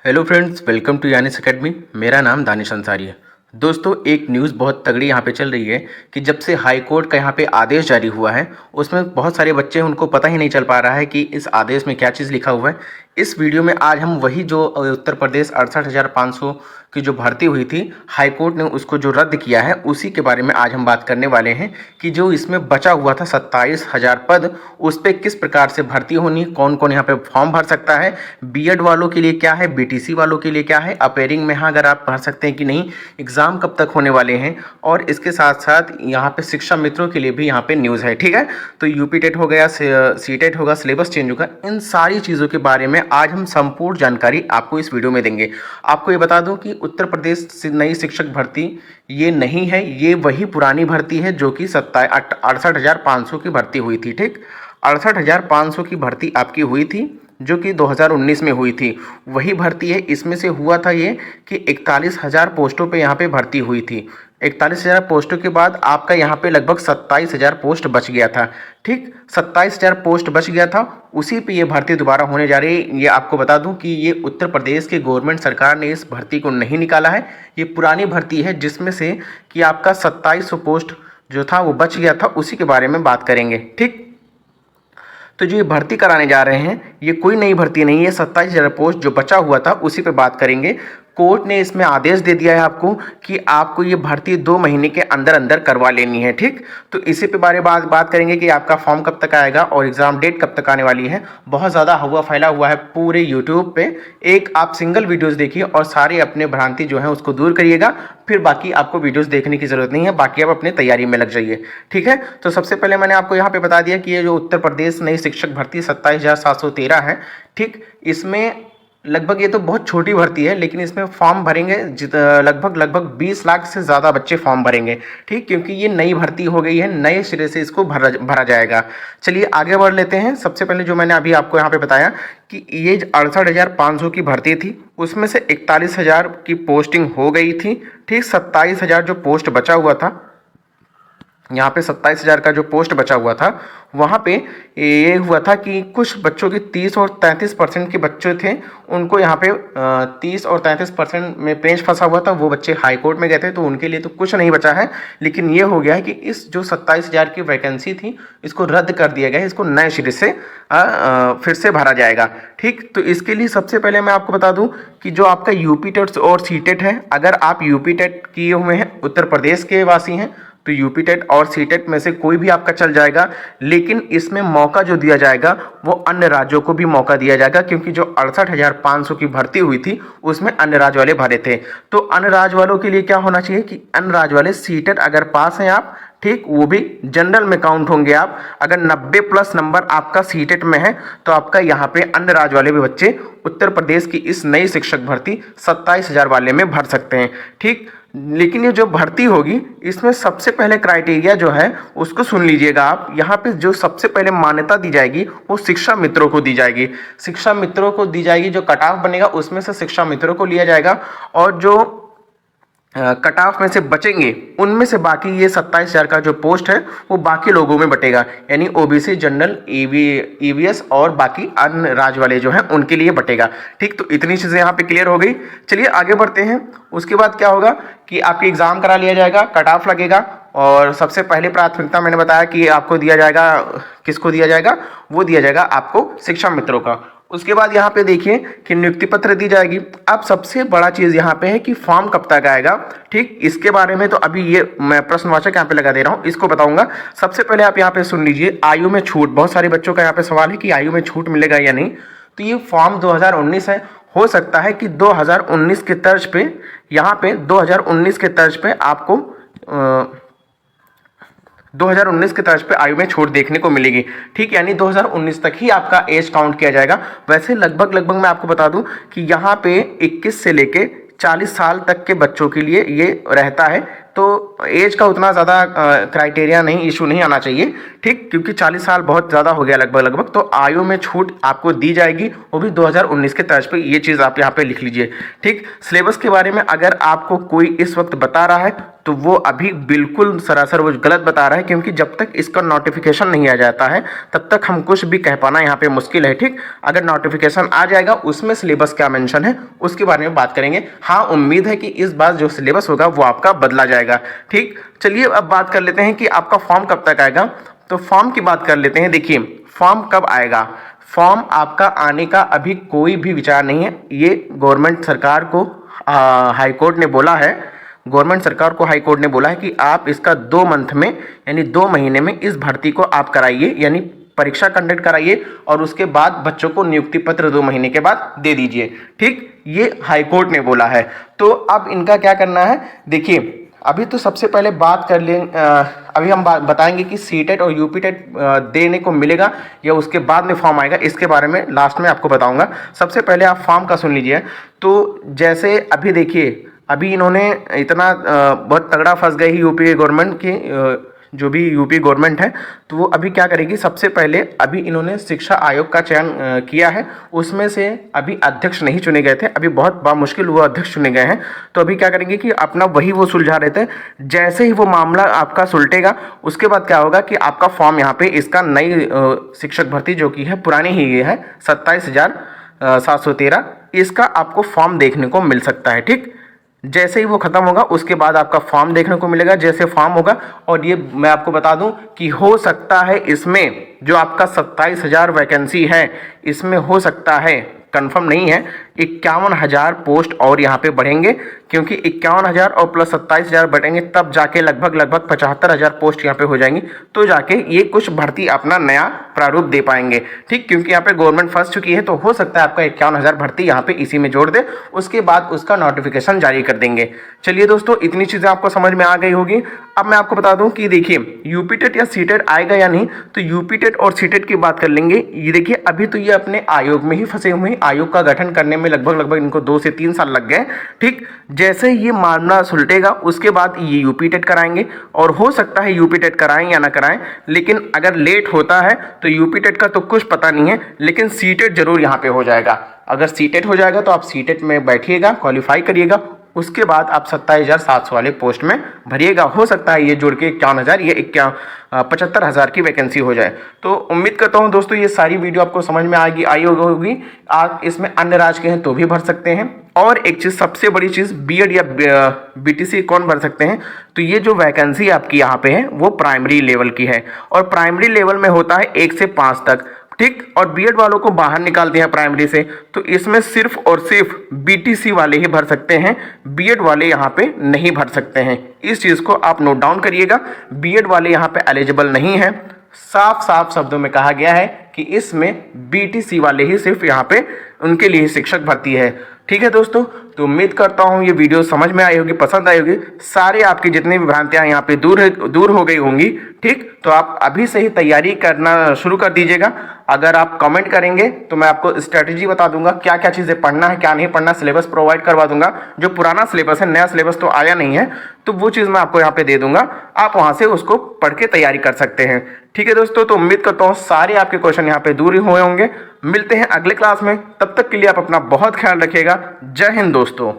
Hello friends, welcome to यानिस academy. मेरा नाम दानिश अंसारी है। दोस्तों, एक न्यूज़ बहुत तगड़ी यहाँ पे चल रही है कि जब से हाई कोर्ट का यहाँ पे आदेश जारी हुआ है, उसमें बहुत सारे बच्चे उनको पता ही नहीं चल पा रहा है कि इस आदेश में क्या चीज़ लिखा हुआ है। इस वीडियो में आज हम वही जो उत्तर प्रदेश 68,500 की जो भर्ती हुई थी, हाई कोर्ट ने उसको जो रद्द किया है, उसी के बारे में आज हम बात करने वाले हैं कि जो इसमें बचा हुआ था 27,000 पद, उस पर किस प्रकार से भर्ती होनी, कौन कौन यहाँ पे फॉर्म भर सकता है, बीएड वालों के लिए क्या है, बीटीसी वालों के लिए क्या है, अपेयरिंग में हाँ अगर आप भर सकते हैं कि नहीं, एग्ज़ाम कब तक होने वाले हैं, और इसके साथ साथ यहाँ पे शिक्षा मित्रों के लिए भी यहाँ पे न्यूज़ है। ठीक है, तो यूपी टेट हो गया, सीटेट होगा, सिलेबस चेंज होगा, इन सारी चीज़ों के बारे में आज हम संपूर्ण जानकारी आपको इस वीडियो में देंगे। आपको ये बता दूं कि उत्तर प्रदेश से नई शिक्षक भर्ती ये नहीं है, ये वही पुरानी भर्ती है जो कि 68,500 की भर्ती हुई थी। ठीक, 68,500 की भर्ती आपकी हुई थी जो कि 2019 में हुई थी, वही भर्ती है। इसमें से हुआ था ये कि 41,000 पोस्टों पे यहाँ पे भर्ती हुई थी। 41,000 पोस्टों के बाद आपका यहाँ पे लगभग 27,000 पोस्ट बच गया था। ठीक, 27,000 पोस्ट बच गया था, उसी पे ये भर्ती दोबारा होने जा रही है। ये आपको बता दूं कि ये उत्तर प्रदेश की गवर्नमेंट सरकार ने इस भर्ती को नहीं निकाला है, ये पुरानी भर्ती है जिसमें से कि आपका 2700 पोस्ट जो था वो बच गया था, उसी के बारे में बात करेंगे। ठीक, तो जो ये भर्ती कराने जा रहे हैं, ये कोई नई भर्ती नहीं है, 27,000 पोस्ट जो बचा हुआ था उसी पे बात करेंगे। कोर्ट ने इसमें आदेश दे दिया है आपको कि आपको ये भर्ती 2 महीने के अंदर अंदर करवा लेनी है। ठीक, तो इसी पे बात करेंगे कि आपका फॉर्म कब तक आएगा और एग्ज़ाम डेट कब तक आने वाली है। बहुत ज़्यादा हवा फैला हुआ है पूरे यूट्यूब पे, एक आप सिंगल वीडियोज़ देखिए और सारे अपने भ्रांति जो है उसको दूर करिएगा, फिर बाकी आपको वीडियोज़ देखने की ज़रूरत नहीं है, बाकी आप अपने तैयारी में लग जाइए। ठीक है, तो सबसे पहले मैंने आपको यहाँ पे बता दिया कि ये जो उत्तर प्रदेश नई शिक्षक भर्ती 27,713 है। ठीक, इसमें लगभग ये तो बहुत छोटी भर्ती है, लेकिन इसमें फॉर्म भरेंगे लगभग 20 लाख से ज़्यादा बच्चे फॉर्म भरेंगे। ठीक, क्योंकि ये नई भर्ती हो गई है, नए सिरे से इसको भरा जाएगा। चलिए आगे बढ़ लेते हैं। सबसे पहले जो मैंने अभी आपको यहाँ पे बताया कि ये 68,500 की भर्ती थी, उसमें से 41,000 की पोस्टिंग हो गई थी। ठीक, 27,000 जो पोस्ट बचा हुआ था, यहाँ पे 27,000 का जो पोस्ट बचा हुआ था, वहाँ पे ये हुआ था कि कुछ बच्चों की 30 और 33% के बच्चे थे, उनको यहाँ पे 30 और 33% में पेंच फंसा हुआ था, वो बच्चे हाई कोर्ट में गए थे, तो उनके लिए तो कुछ नहीं बचा है। लेकिन ये हो गया है कि इस जो 27,000 की वैकेंसी थी, इसको रद्द कर दिया गया है, इसको नए सिरे से फिर से भरा जाएगा। ठीक, तो इसके लिए सबसे पहले मैं आपको बता दूं कि जो आपका यूपी टेट और सी टेट है, अगर आप यूपी टेट किए हुए हैं, उत्तर प्रदेश के वासी हैं, तो यूपी टेट और सी टेट में से कोई भी आपका चल जाएगा। लेकिन इसमें मौका जो दिया जाएगा वो अन्य राज्यों को भी मौका दिया जाएगा, क्योंकि जो 68,500 की भर्ती हुई थी उसमें अन्य राज्य वाले भरे थे। तो अन्य राज्य वालों के लिए क्या होना चाहिए कि अन्य राज्य वाले सी टेट अगर पास हैं आप, ठीक, वो भी जनरल में काउंट होंगे आप। अगर 90+ नंबर आपका सी टेट में है तो आपका यहाँ पे अन्य राज्य वाले भी बच्चे उत्तर प्रदेश की इस नई शिक्षक भर्ती 27,000 वाले में भर सकते हैं। ठीक, लेकिन ये जो भर्ती होगी इसमें सबसे पहले क्राइटेरिया जो है उसको सुन लीजिएगा आप। यहाँ पे जो सबसे पहले मान्यता दी जाएगी वो शिक्षा मित्रों को दी जाएगी। शिक्षा मित्रों को दी जाएगी, जो कट ऑफ बनेगा उसमें से शिक्षा मित्रों को लिया जाएगा, और जो कट ऑफ में से बचेंगे उनमें से बाकी ये 27,000 का जो पोस्ट है वो बाकी लोगों में बटेगा, यानी ओबीसी, जनरल, ईवीएस और बाकी अन्य राज्य वाले जो हैं उनके लिए बटेगा। ठीक, तो इतनी चीज़ें यहाँ पे क्लियर हो गई। चलिए आगे बढ़ते हैं। उसके बाद क्या होगा कि आपके एग्ज़ाम करा लिया जाएगा, कट ऑफ लगेगा, और सबसे पहले प्राथमिकता मैंने बताया कि आपको दिया जाएगा, किसको दिया जाएगा, वो दिया जाएगा आपको शिक्षा मित्रों का। उसके बाद यहाँ पे देखिए कि नियुक्ति पत्र दी जाएगी। अब सबसे बड़ा चीज़ यहाँ पे है कि फॉर्म कब तक आएगा। ठीक, इसके बारे में तो अभी ये मैं प्रश्नवाचक यहाँ पे लगा दे रहा हूँ, इसको बताऊंगा। सबसे पहले आप यहाँ पे सुन लीजिए, आयु में छूट। बहुत सारे बच्चों का यहाँ पे सवाल है कि आयु में छूट मिलेगा या नहीं। तो ये फॉर्म 2019 है, हो सकता है कि 2019 के तर्ज पे, यहाँ पे 2019 के तर्ज पे आपको 2019 के तर्ज पे आयु में छूट देखने को मिलेगी। ठीक, यानी 2019 तक ही आपका एज काउंट किया जाएगा। वैसे लगभग मैं आपको बता दूं कि यहाँ पे 21 से लेके 40 साल तक के बच्चों के लिए ये रहता है तो एज का उतना ज़्यादा क्राइटेरिया नहीं, इशू नहीं आना चाहिए, ठीक, क्योंकि 40 साल बहुत ज़्यादा हो गया लगभग। तो आयु में छूट आपको दी जाएगी, वो भी 2019 के तर्ज पे। ये चीज़ आप यहाँ पे लिख लीजिए, ठीक। सिलेबस के बारे में अगर आपको कोई इस वक्त बता रहा है तो वो अभी बिल्कुल सरासर वो गलत बता रहा है, क्योंकि जब तक इसका नोटिफिकेशन नहीं आ जाता है तब तक हम कुछ भी कह पाना यहाँ पे मुश्किल है, ठीक। अगर नोटिफिकेशन आ जाएगा उसमें सिलेबस क्या मेंशन है उसके बारे में बात करेंगे। हाँ, उम्मीद है कि इस बार जो सिलेबस होगा वो आपका बदला जाएगा, ठीक। चलिए अब बात कर लेते हैं कि आपका फॉर्म कब तक आएगा। तो फॉर्म की बात कर लेते हैं। देखिए, फॉर्म कब आएगा, फॉर्म आपका आने का अभी कोई भी विचार नहीं है। ये गवर्नमेंट सरकार को हाई कोर्ट ने बोला है, गवर्नमेंट सरकार को हाई कोर्ट ने बोला है कि आप इसका 2 मंथ में यानी 2 महीने में इस भर्ती को आप कराइए, यानी परीक्षा कंडक्ट कराइए और उसके बाद बच्चों को नियुक्ति पत्र 2 महीने के बाद दे दीजिए, ठीक। ये हाई कोर्ट ने बोला है। तो अब इनका क्या करना है, देखिए अभी तो सबसे पहले बात कर लें, अभी हम बताएंगे कि सीटेट और यूपीटेट देने को मिलेगा या उसके बाद में फॉर्म आएगा, इसके बारे में लास्ट में आपको बताऊंगा। सबसे पहले आप फॉर्म का सुन लीजिए। तो जैसे अभी देखिए, अभी इन्होंने इतना बहुत तगड़ा फंस गई यूपी गवर्नमेंट की, जो भी यूपी गवर्नमेंट है, तो वो अभी क्या करेगी, सबसे पहले अभी इन्होंने शिक्षा आयोग का चयन किया है। उसमें से अभी अध्यक्ष नहीं चुने गए थे, अभी बहुत बामुश्किल वो अध्यक्ष चुने गए हैं। तो अभी क्या करेंगे कि अपना वही वो सुलझा रहे थे। जैसे ही वो मामला आपका सुलटेगा उसके बाद क्या होगा कि आपका फॉर्म यहाँ पे इसका नई शिक्षक भर्ती जो कि है पुरानी ही है 27,713, इसका आपको फॉर्म देखने को मिल सकता है, ठीक। जैसे ही वो खत्म होगा उसके बाद आपका फॉर्म देखने को मिलेगा, जैसे फॉर्म होगा। और ये मैं आपको बता दूं कि हो सकता है इसमें जो आपका 27,000 वैकेंसी है, इसमें हो सकता है, कंफर्म नहीं है, 51,000 पोस्ट और यहाँ पे बढ़ेंगे, क्योंकि 51,000 और प्लस 27,000 बढ़ेंगे तब जाके लगभग 75,000 पोस्ट यहाँ पे हो जाएंगी। तो जाके ये कुछ भर्ती अपना नया प्रारूप दे पाएंगे, ठीक। क्योंकि यहाँ पे गवर्नमेंट फंस चुकी है, तो हो सकता है आपका 51,000 भर्ती यहाँ पे इसी में जोड़ दे, उसके बाद उसका नोटिफिकेशन जारी कर देंगे। चलिए दोस्तों, इतनी चीज़ें आपको समझ में आ गई होगी। अब मैं आपको बता दूं कि देखिए यूपीटेट या सीटेट आएगा या नहीं। तो यूपीटेट और सीटेट की बात कर लेंगे। ये देखिए अभी तो ये अपने आयोग में ही फंसे हुए हैं, आयोग का गठन करने में लगभग इनको 2 से 3 साल लग गए, ठीक। जैसे ये मामला सुलटेगा उसके बाद ये यूपीटेट कराएंगे, और हो सकता है यूपीटेट कराएं या ना कराएं, लेकिन अगर लेट होता है तो यूपीटेट का तो कुछ पता नहीं है, लेकिन सीटेट जरूर यहाँ पे हो जाएगा। अगर सीटेट हो जाएगा तो आप सीटेट में बैठिएगा, क्वालिफाई करिएगा, उसके बाद आप 27,700 वाले पोस्ट में भरिएगा। हो सकता है ये जोड़ के 51,000 या 75,000 की वैकेंसी हो जाए। तो उम्मीद करता हूँ दोस्तों ये सारी वीडियो आपको समझ में आई होगी। आप इसमें अन्य राज्य के हैं तो भी भर सकते हैं। और एक चीज़, सबसे बड़ी चीज़, बीएड या बीटीसी कौन भर सकते हैं। तो ये जो वैकेंसी आपकी यहाँ पे है वो प्राइमरी लेवल की है, और प्राइमरी लेवल में होता है 1 से 5 तक, ठीक। और बीएड वालों को बाहर निकाल दिया प्राइमरी से, तो इसमें सिर्फ और सिर्फ बीटीसी वाले ही भर सकते हैं, बीएड वाले यहाँ पे नहीं भर सकते हैं। इस चीज़ को आप नोट डाउन करिएगा, बीएड वाले यहाँ पे एलिजिबल नहीं है। साफ साफ शब्दों में कहा गया है कि इसमें बीटीसी वाले ही सिर्फ यहाँ पे उनके लिए शिक्षक भर्ती है, ठीक है दोस्तों। तो उम्मीद करता हूँ ये वीडियो समझ में आई होगी, पसंद आई होगी। सारे आपकी जितनी भी भ्रांतियाँ यहाँ पे दूर हो गई होंगी, ठीक। तो आप अभी से ही तैयारी करना शुरू कर दीजिएगा। अगर आप कमेंट करेंगे तो मैं आपको स्ट्रेटजी बता दूंगा, क्या क्या चीज़ें पढ़ना है क्या नहीं पढ़ना, सिलेबस प्रोवाइड करवा दूंगा। जो पुराना सिलेबस है, नया सिलेबस तो आया नहीं है, तो वो चीज़ मैं आपको यहाँ पे दे दूंगा, आप वहाँ से उसको पढ़ के तैयारी कर सकते हैं, ठीक है दोस्तों। तो उम्मीद करता हूँ सारे आपके क्वेश्चन यहाँ पे दूर हुए होंगे। मिलते हैं अगले क्लास में, तब तक के लिए आप अपना बहुत ख्याल रखिएगा। जय हिंद दोस्तों।